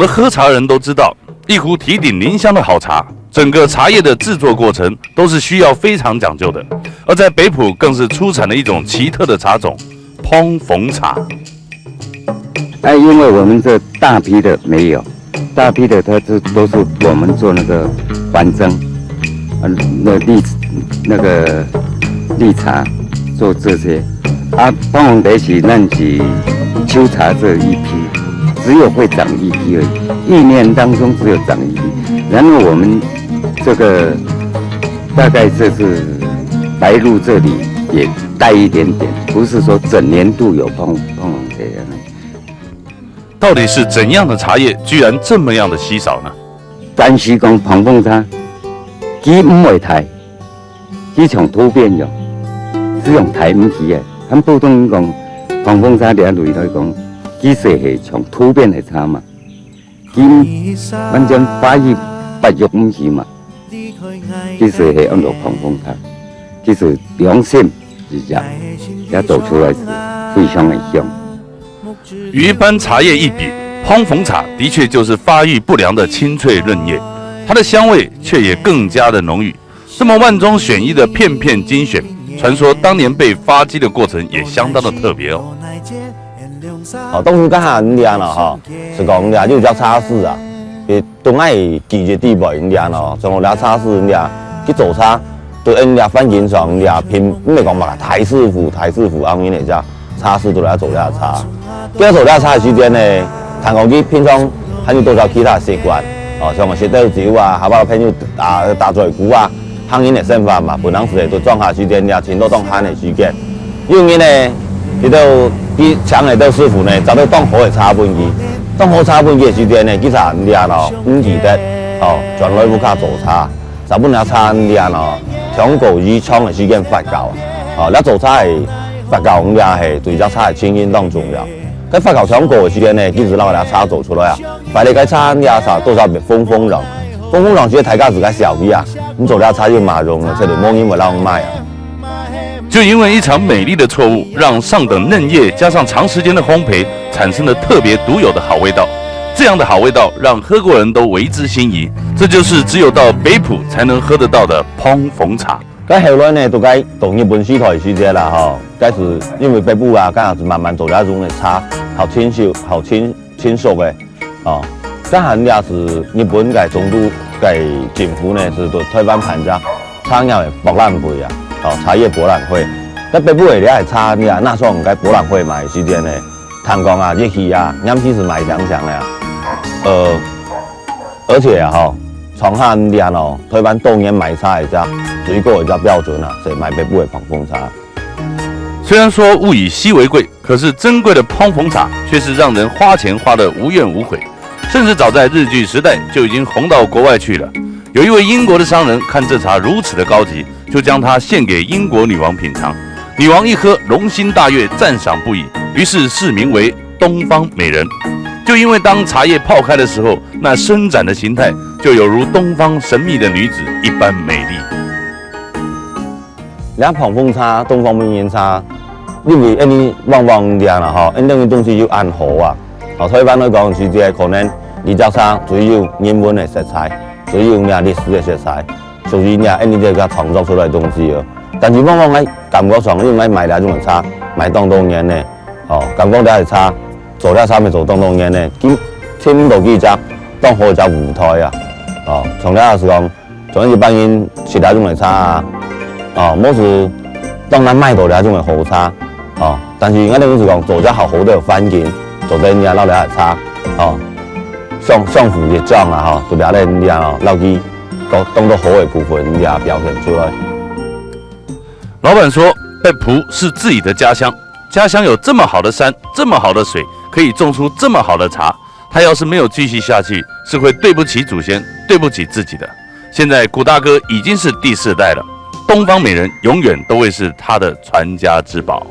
喝茶人都知道，一壶提顶临香的好茶，整个茶叶的制作过程都是需要非常讲究的。而在北埔更是出产了一种奇特的茶种——烹缝茶。因为我们这大批的没有，大批的它都是我们做那个环蒸，那个绿茶做这些。烹缝茶是咱是秋茶这一批，只有会长一批而已，一年当中只有长一批。然后我们这个大概这是白露这里也带一点点，不是说整年度有烹缝茶。到底是怎样的茶叶居然这么样的稀少呢？但是讲烹缝茶，它不会台，它从突变用，是用台不是的。咱普通讲烹缝茶了类来讲，其实是从突变的茶嘛。反正发育不育不是嘛，其实是用做烹缝茶，其实良心是这样，也做出来是非常的香。与一般茶叶一比，烹缝茶的确就是发育不良的清脆嫩叶，它的香味却也更加的浓郁。这么万中选一的片片精选，传说当年被发迹的过程也相当的特别哦。当初刚下练咯，是讲练就叫茶室啊，都爱记一地步练咯，从练茶室练去做茶，都因练翻经上练拼，唔係講嘛，太師傅，後面嚟只茶室都嚟做練茶。叫做練茶嘅時間呢，談講佢平常還有多少其他習慣，像我食豆酒啊，下巴朋友打嘴鼓啊，行業嘅生活嘛，本人是都裝下時間練，全都當慳嘅時間。因為呢，佢都啲請嚟到師傅呢，就到當好嘅茶本機，當好茶本機嘅時間呢，其實練咯唔記得，轉來唔卡做茶，就本嚟茶練咯，搶過以廠嘅時間發酵，你做茶係發酵咁練係對隻茶係清潔當重要。喺發酵搶過嘅時間呢，其實攞嚟茶做出來啊，快啲嘅茶練茶多少別風風浪，風風浪其實大家自己小氣啊，咁做啲茶要馬蓉嘅，出嚟冇因為撈賣啊。就因为一场美丽的错误，让上等嫩叶加上长时间的烘焙，产生了特别独有的好味道。这样的好味道让喝过人都为之心仪，这就是只有到北埔才能喝得到的烹缝茶。咁後來呢，都該到日本時代時間啦，該是因為北部啊，剛係慢慢做咗一種嘅茶，好清秀、好清熟嘅，咁係也是日本嘅總督嘅政府呢，是對台灣辦咗茶葉嘅博覽會啊。茶葉博覽會，喺北部嘅咧係茶葉，那時候唔該博覽會嘛時間呢，聽講啊，熱氣啊，飲起是賣香香嘅啊，而且啊，長夏年哦，台灣當年賣茶嘅只最高嘅只標準啊，是賣北部嘅烹縫茶。虽然说物以稀为贵，可是珍贵的烹缝茶却是让人花钱花得无怨无悔，甚至早在日据时代就已经红到国外去了。有一位英国的商人看这茶如此的高级，就将它献给英国女王品尝。女王一喝，龙心大悦，赞赏不已，于是世名为东方美人。就因为当茶叶泡开的时候，那伸展的形态就有如东方神秘的女子一般美丽。你烹縫茶、東方美人茶，因為你旺旺啲啦，因等於東西要按好啊。台灣來講，是只可能呢隻茶最有英文嘅色彩。最有咩歷史嘅色彩，屬於咩？因這個創作出來的東西哦。但是往往喺感覺上，因為買兩種茶，買當年呢，感覺啲係茶，做啲茶咪做當年呢，聽到幾隻當好隻舞台啊，從啲是講，從一般人其他種嘅茶啊，冇是當然買到兩種嘅好茶，但是我哋是講做隻好好的環境，做啲嘢撈嚟係茶，相互嘅裝啊，都俾人哋撈啲當到好嘅部分，也表現出來。老板说，北埔是自己的家乡，家乡有这么好的山，这么好的水，可以种出这么好的茶。他要是没有继续下去，是会对不起祖先，对不起自己的。现在古大哥已经是第4代了，东方美人永远都会是他的传家之宝。